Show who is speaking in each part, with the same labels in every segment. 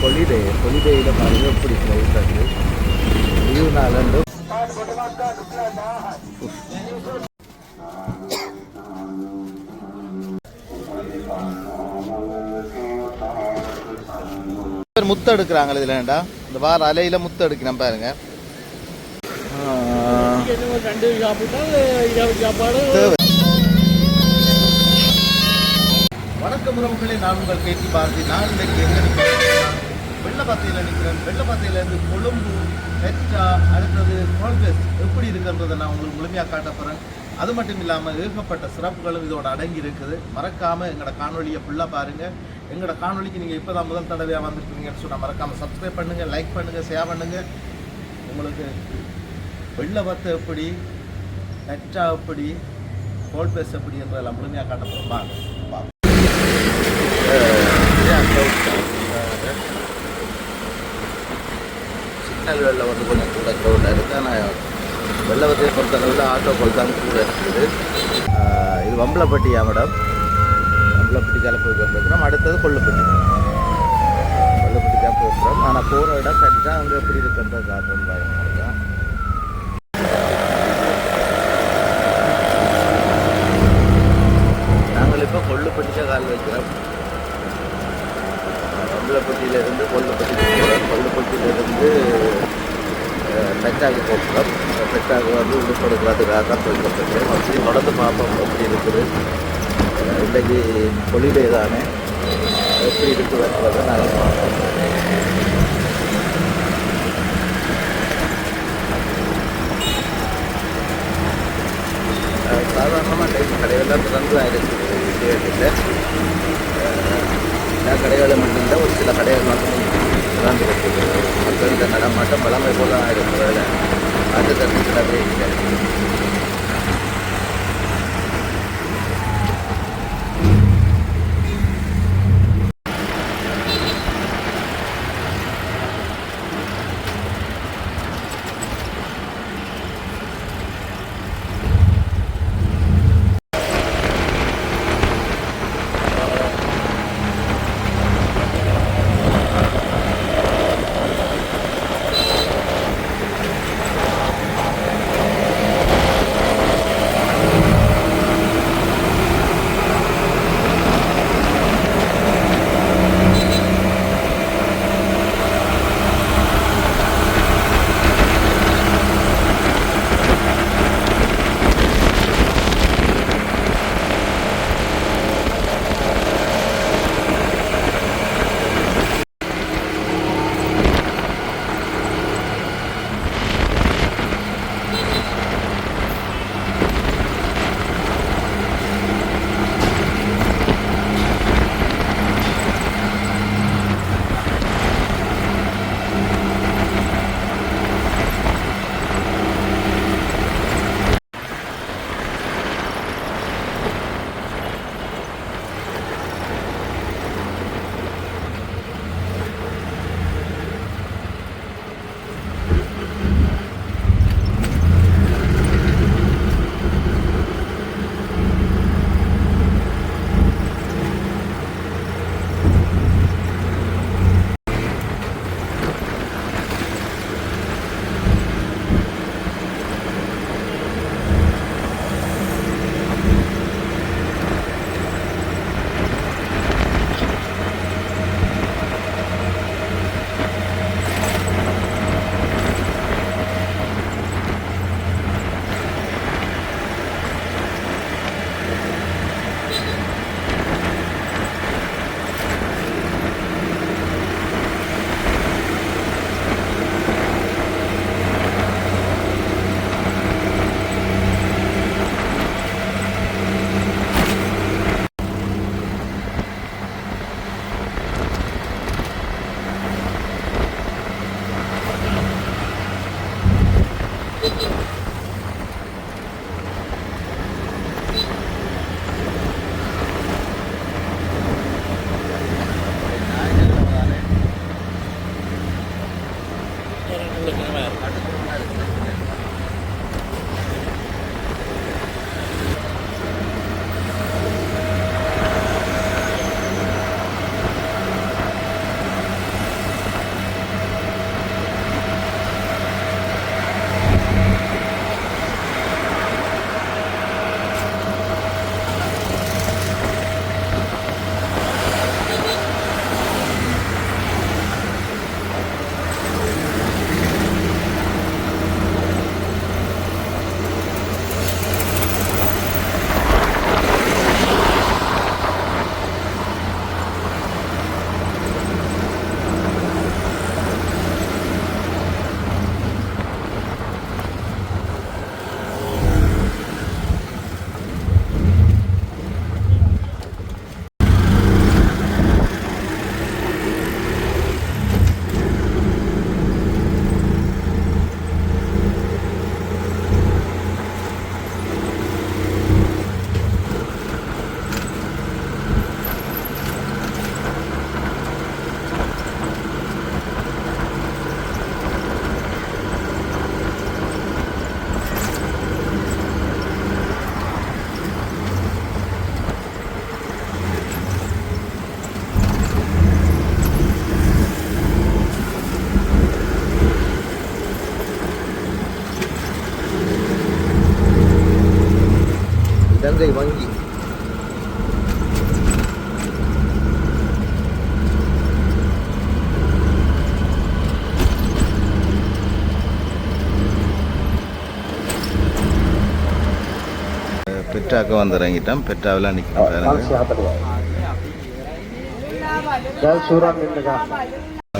Speaker 1: ஹொலிடேயில் பாருங்கள் எப்படி க்ரௌட் அது லீவ் நாளண்டு முத்து எடுக்கிறாங்களே இதில் வேண்டா இந்த வார அலையில் முத்து எடுக்கிறேன் பாருங்க. வணக்கம் உறவுகளே, நான் உங்கள் பேட்டி பாரதி. நான் இன்றைக்கு எங்கே நிற்கிறேன்? வெள்ளப்பாத்தையில் நிற்கிறேன். வெள்ளப்பாத்தையிலேருந்து கொழும்பு பெட்ரா அடுத்தது கோல்பேஸ் எப்படி இருக்குன்றதை நான் உங்களுக்கு முழுமையாக காட்ட போகிறேன். அது மட்டும் இல்லாமல் ஏகப்பட்ட சிறப்புகளும் இதோட அடங்கி இருக்குது. மறக்காமல் எங்களோட காணொலியை ஃபுல்லாக பாருங்கள். எங்களோட காணொலிக்கு நீங்கள் இப்போ தான் முதல் தடவையாக வந்துருக்கீங்கன்னு சொன்னால் மறக்காமல் சப்ஸ்கிரைப் பண்ணுங்கள், லைக் பண்ணுங்கள், ஷேர் பண்ணுங்கள். உங்களுக்கு வெள்ளப்பாத்தை எப்படி, பெட்ரா எப்படி, கோல்பேஸ் எப்படி என்றதெல்லாம் முழுமையாக காட்ட போகிறோம். வாங்க. சிக்னல் வெளில வந்து கொஞ்சம் கூட க்ரௌடாக இருக்குது. ஆனால் வெள்ளவத்தையை பொறுத்தளவில் ஆட்டோக்கள் தான் கூட இருக்குது. இது வம்பலப்பட்டியா மேடம்? வம்பலப்பட்டி கிளப்பு இருக்கிறோம். அடுத்தது கொல்லுப்பட்டி இருக்கிறோம். ஆனால் போகிற இடம் கரெக்டாக அங்கே எப்படி இருக்குன்ற காட்டுறோம் பாருங்க. நாங்கள் இப்போ கொல்லுப்பட்டிக்க கால் வைக்கிறோம். வம்பலப்பட்டியிலேருந்து கொல்லுப்பட்டிக்கு போகிறோம். கொல்லுப்பட்டியிலேருந்து பெட்டாக்கு போகிறோம். பெட்டாக்கு வந்து உடுப்படுக்கிறதுக்காக தான் போய்க்கிறேன். அப்படி தொடர்ந்து பார்ப்போம் எப்படி இருக்குது. இன்றைக்கு ஹொலிடே தானே, எப்படி இருக்குதுன்றதை நாங்கள் பார்ப்போம். சாதாரணமாக டைம் கடைகள்லாம் திறந்து தான் இருக்குது. இல்லை எல்லா கடைகளும் மட்டும்தான், ஒரு சில கடைகள் மட்டும் திறந்து இருக்குது. மக்கள்கிட்ட நடமாட்டம் பழமை போல தான் இருக்கிறதில்ல. அது தடுத்துக்கிட்டே இல்லை. பெட்ராக்கு வந்து இறங்கிட்டோம். பெட்ராவில் நிற்கிறோம் பாருங்க.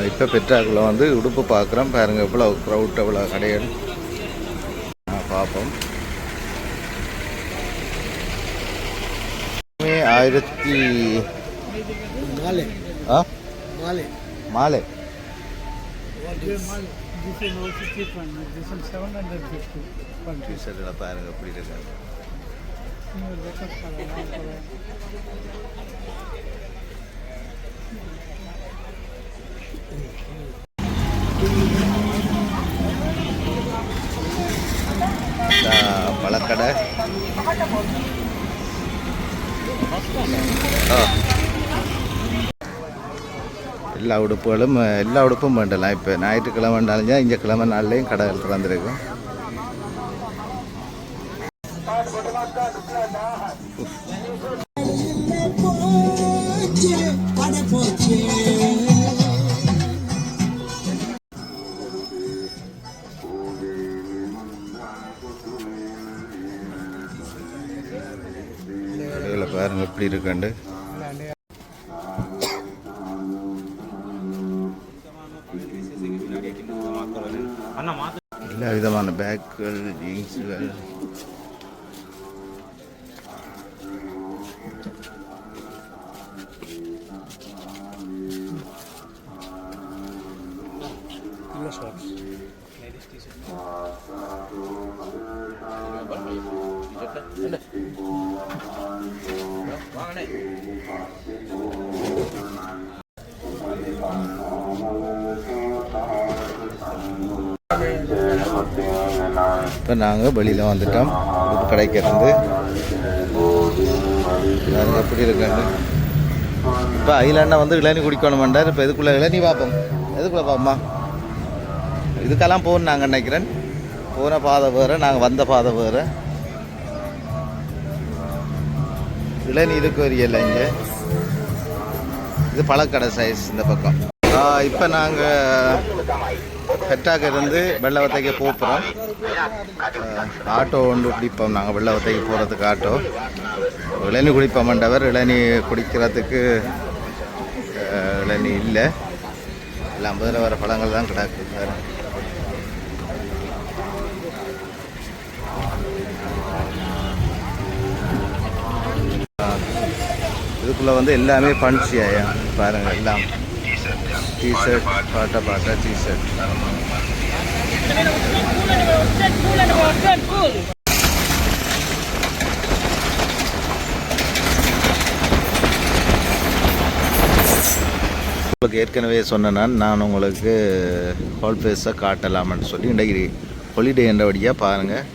Speaker 1: இப்போ பெட்ராக்குள்ள வந்து உடுப்பு பார்க்குறோம் பாருங்க. எவ்வளோ க்ரௌட், எவ்வளோ கடைகள் பார்ப்போம். 1000 மாலை டிஷர்ட்டில் பாருங்க எப்படி இருக்காங்க. பழக்கடை எல்லா உடுப்பும் வேண்டலாம். இப்போ ஞாயிற்றுக்கிழமை வேண்டாலும் இங்கே கிழமை நாள்லேயும் கடை திறந்துருக்கும். பாருங்க எப்படி இருக்காண்டு. எல்லா விதமான பேக்குகள், ஜீன்ஸுகள், இப்போ நாங்கள் வெளியில் வந்துட்டோம். உடுப்பு கடைக்கு இருந்து நாங்கள் எப்படி இருக்காங்க. இப்போ ஐலாண்டா வந்து இளநீ குடிக்கணும் வேண்டார். இப்போ எதுக்குள்ளே இளநீ பார்ப்போம். எதுக்குள்ளே பார்ப்போம்மா? இதுக்கெல்லாம் போகணும் நாங்கள் நினைக்கிறேன். போன பாதை வேறு, நாங்கள் வந்த பாதை வேறு. இளநீருக்கு வரியல இங்கே. இது பழக்கடை சைஸ் இந்த பக்கம். இப்போ நாங்கள் பெட்ராக்கு இருந்து வெள்ளவத்தைக்கு போகிறோம். ஆட்டோ ஒன்று பிடிப்போம். நாங்கள் வெள்ளவத்தைக்கு போகிறதுக்கு ஆட்டோ. இளநீ குடிப்போம்ன்றவர் இளநீ குடிக்கிறதுக்கு இளநீ இல்லை. இல்லை 50 ரூபா வர பழங்கள் தான் கிடக்கு சார். இதுக்குள்ளே வந்து எல்லாமே பன்சியாயா பாருங்கள். எல்லாம் டிஷர்ட், பாட்டா டிஷர்ட். உங்களுக்கு ஏற்கனவே சொன்னேன் நான் உங்களுக்கு ஹால் ஃபேஸை காட்டலாம்னு சொல்லி. இன்றைக்கு ஹாலிடே என்றபடியாக பாருங்கள்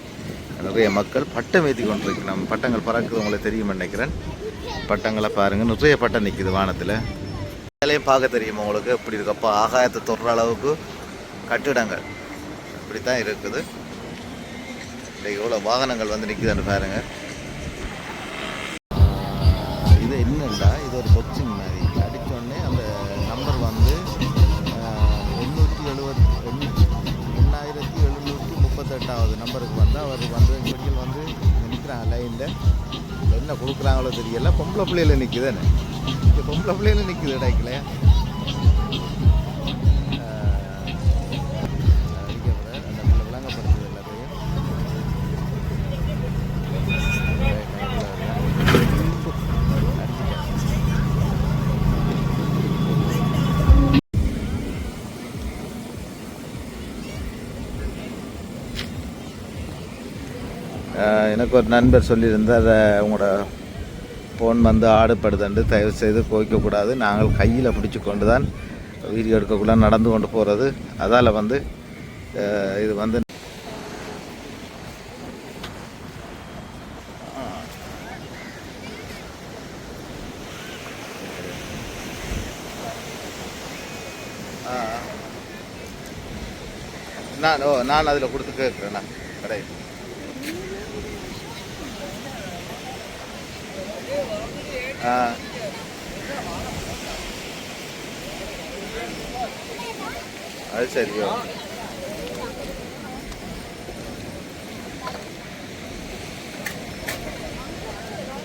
Speaker 1: நிறைய மக்கள் பட்டம் ஏற்றி கொண்டிருக்கு. நம்ம பட்டங்கள் பறக்குது உங்களுக்கு தெரியும் நினைக்கிறேன். பட்டங்களை பாருங்கள், நிறைய பட்டம் நிற்கிது வானத்தில். வேலையும் பார்க்க தெரியுமா உங்களுக்கு எப்படி இருக்கப்போ ஆகாயத்தை தொடுற அளவுக்கு கட்டிடங்கள் இப்படி தான் இருக்குது. இன்றைக்கு எவ்வளோ வாகனங்கள் வந்து நிற்குதுன்னு பாருங்கள். இது என்னண்டா, இது ஒரு பாக்ஸிங் மாதிரி அடித்தோடனே அந்த நம்பர் வந்து 8738வது நம்பருக்கு வந்து அவர் வந்து பெண்கள் வந்து நிற்கிறாங்க லைனில். என்ன கொடுக்குறாங்களோ தெரியல. பொம்பளை பிள்ளையில் நிற்குதுன்னு, இங்கே பொம்பளை பிள்ளையில் நிற்குது இடைக்கல. அந்த விளங்கப்படுத்துது எல்லாத்தையும். எனக்கு ஒரு நண்பர் சொல்லியிருந்தார், உங்களோட ஃபோன் வந்து ஆடுபடுதுண்டு, தயவு செய்து கோவிக்கக்கூடாது. நாங்கள் கையில் பிடிச்சி கொண்டு தான் வீடியோ எடுக்கக்குள்ள நடந்து கொண்டு போகிறது. அதால் வந்து இது வந்து நான் அதில் கொடுத்து கேட்குறேண்ணா கடை. அது சரியோ.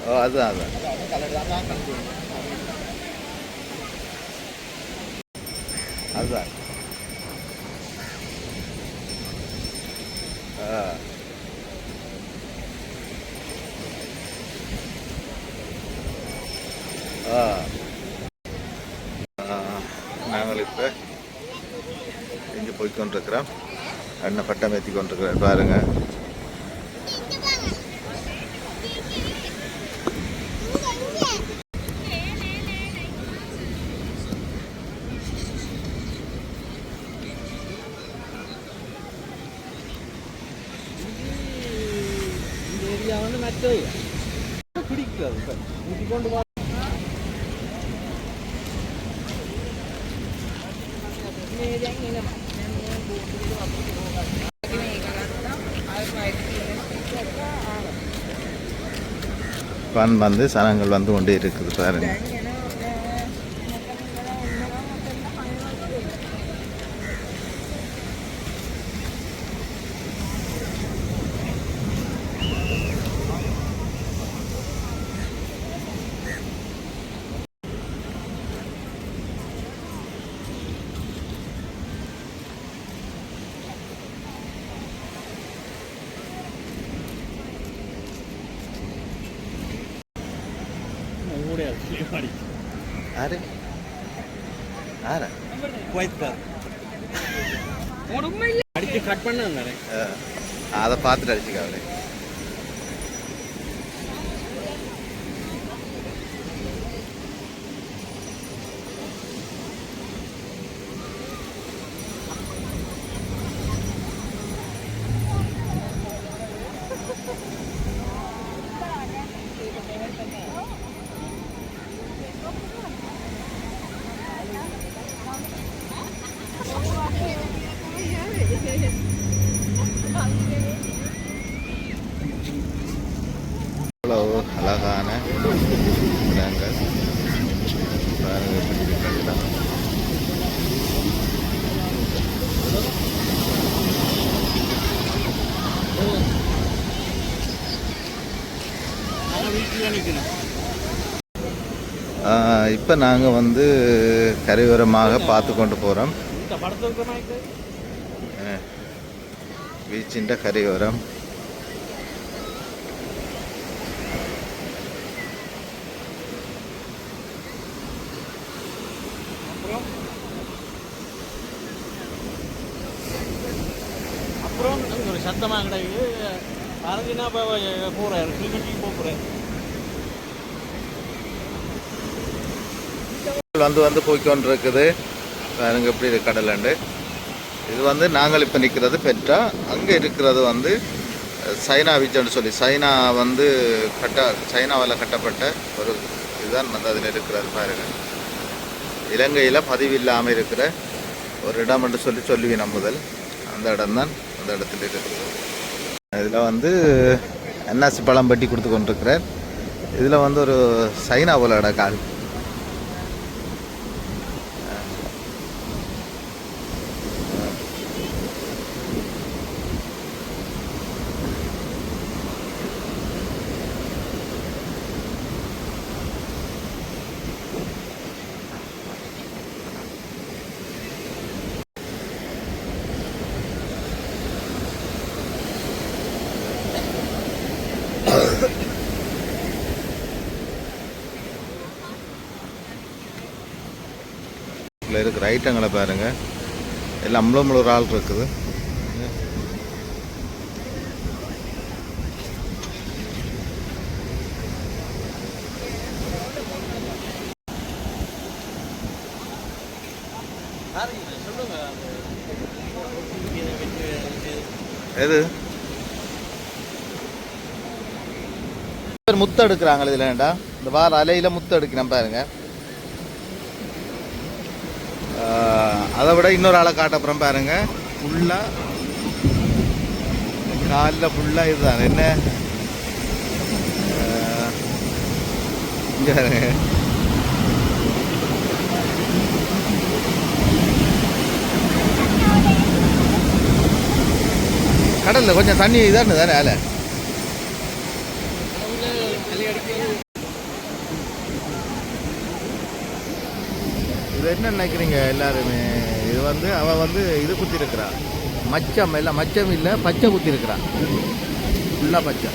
Speaker 1: ஓ அதுதான் அதுதான். அதுதான். நாங்கள் இப்போ இங்கே போய்கொண்டிருக்கிறோம். அண்ணன் பட்டம் ஏற்றி கொண்டிருக்கிறார் பாருங்க. பன் வந்து சனங்கள் வந்து கொண்டே இருக்குது பாருங்க. யாரு யாரா
Speaker 2: அடிச்சு கட் பண்ண
Speaker 1: அதை பார்த்துட்டு அடிச்சுக்காவே. அவ்வளோ அழகான இடங்கள் பாருங்க எப்படி இருக்கிறதெல்லாம். இப்போ நாங்கள் வந்து கரையோரமாக பார்த்து கொண்டு போகிறோம். பீச்சின் கரையோரம்.
Speaker 2: அப்புறம் ஒரு சத்தமாக கிடையாது. அரஞ்சினா போகிறேன் கிளிநொச்சிக்கு போகிறேன்.
Speaker 1: வந்து போய்கொண்டிருக்குது பாருங்க எப்படி இருக்கு கடலாண்டு. இது வந்து நாங்கள் இப்போ நிற்கிறது பெற்றா. அங்கே இருக்கிறது வந்து சைனா பீச்சுன்னு சொல்லி சைனா வந்து சைனாவால் கட்டப்பட்ட ஒரு இதுதான் வந்து அதில் இருக்கிறது பாருங்க. இலங்கையில் பதிவில்லாமல் இருக்கிற ஒரு இடம் என்று சொல்லுவேன் முதல். அந்த இடம்தான் அந்த இடத்துல இருக்குது. இதில் வந்து அன்னாசி பழம் பட்டி கொடுத்து கொண்டிருக்கிறார். இதில் வந்து ஒரு சைனாவோட கால். இதில் இருக்கிற ஐட்டங்களை பாருங்க. எல்லாம் முழு ஒரு ஆள் இருக்குது. எது முத்து எடுக்கிறாங்களே இதில் வேண்டா. இந்த வார அலையில் முத்து எடுக்கிறேன் பாருங்க. அதை விட இன்னொரு ஆளை காட்டப்புறம் பாருங்க. ஃபுல்லாக காலில் ஃபுல்லாக இதுதான் என்ன இங்கே பாருங்க. கடலில் கொஞ்சம் தண்ணி இதான்னு தானே. இது என்ன நினைக்கிறீங்க எல்லாருமே? இது வந்து அவள் வந்து இது குத்தி இருக்கிறா, மச்சம் இல்லை, மச்சம் இல்லை, பச்சை குத்தி இருக்கிறா, ஃபுல்லாக பச்சை.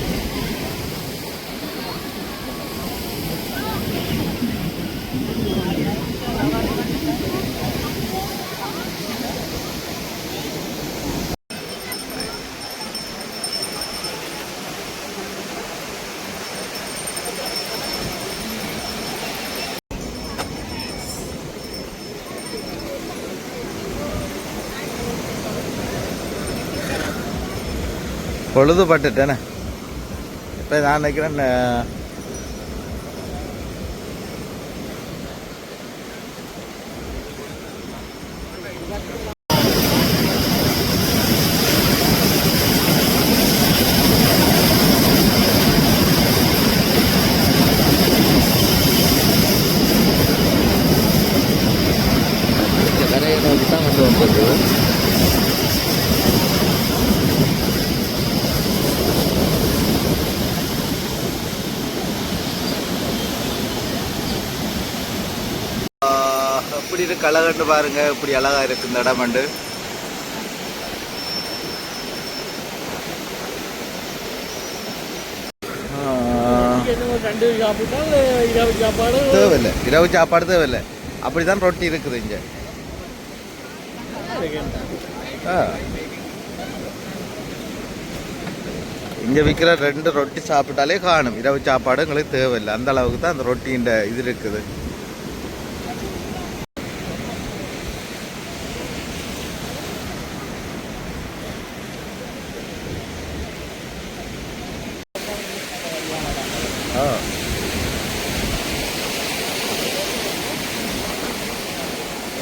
Speaker 1: பொழுதுபட்டுட்டேனே. இப்போ நான் நினைக்கிறேன் கரையை நோக்கி தான் வந்து வந்தது. எப்படி இருக்கு அழகண்டு பாருங்க, இப்படி அழகா இருக்கு இந்த இடமண்டு. தேவையில்லை, இரவு சாப்பாடு தேவையில்லை, அப்படிதான் ரொட்டி இருக்குது இங்க. இங்க விற்கிற 2 ரொட்டி சாப்பிட்டாலே காணும், இரவு சாப்பாடு எங்களுக்கு தேவையில்லை. அந்த அளவுக்கு தான் அந்த ரொட்டியின் இது இருக்குது.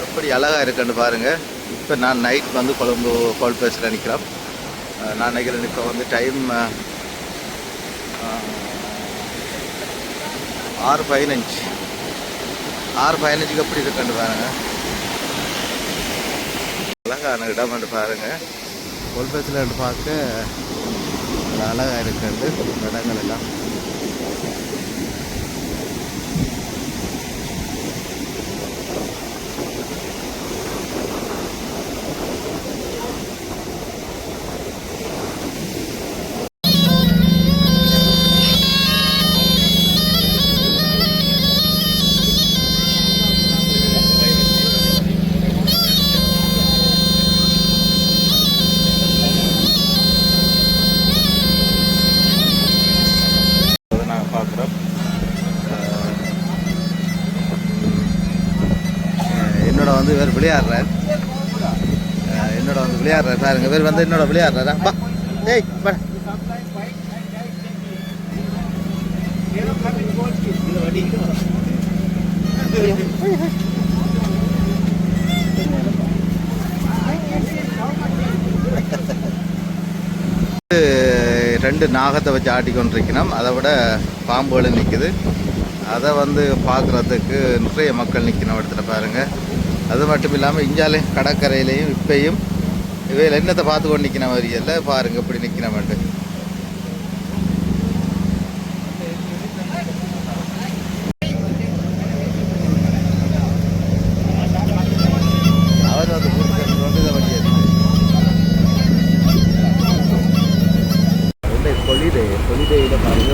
Speaker 1: எப்படி அழகாக இருக்குன்னு பாருங்கள். இப்போ நான் நைட் வந்து கொழும்பு கோல்பேஸில் நிற்கிறோம். நான் நினைக்கிறேன் இப்போ வந்து டைம் 6:15. 6:15க்கு எப்படி இருக்குன்னு பாருங்கள். அழகான இடம் வந்து பாருங்கள். கோல்பேஸில் பார்க்க அழகாக இருக்குது இடங்கள் எல்லாம். என்னோட வந்து வேறு விளையாடுறார், என்னோட வந்து விளையாடுறார் பாருங்க. வேறு வந்து என்னோட விளையாடுறாரா பா. ஏய் பா. ரெண்டு நாகத்தை வச்சு ஆட்டி கொண்டிருக்கணும். அதை விட பாம்புகளும் நிற்குது. அதை வந்து பார்க்குறதுக்கு நிறைய மக்கள் நிற்கணும் இடத்துல பாருங்கள். அது மட்டும் இல்லாமல் இஞ்சாலே கடற்கரையிலையும் இப்பையும் இவையில் என்னத்தை பார்த்து கொண்டு நிற்கிற மாதிரி எல்லாம் பாருங்கள் இப்படி நிற்கிறமாட்டு. அவர் வந்து வந்து வண்டியது ஹொலிடேயில் பாருங்கள்.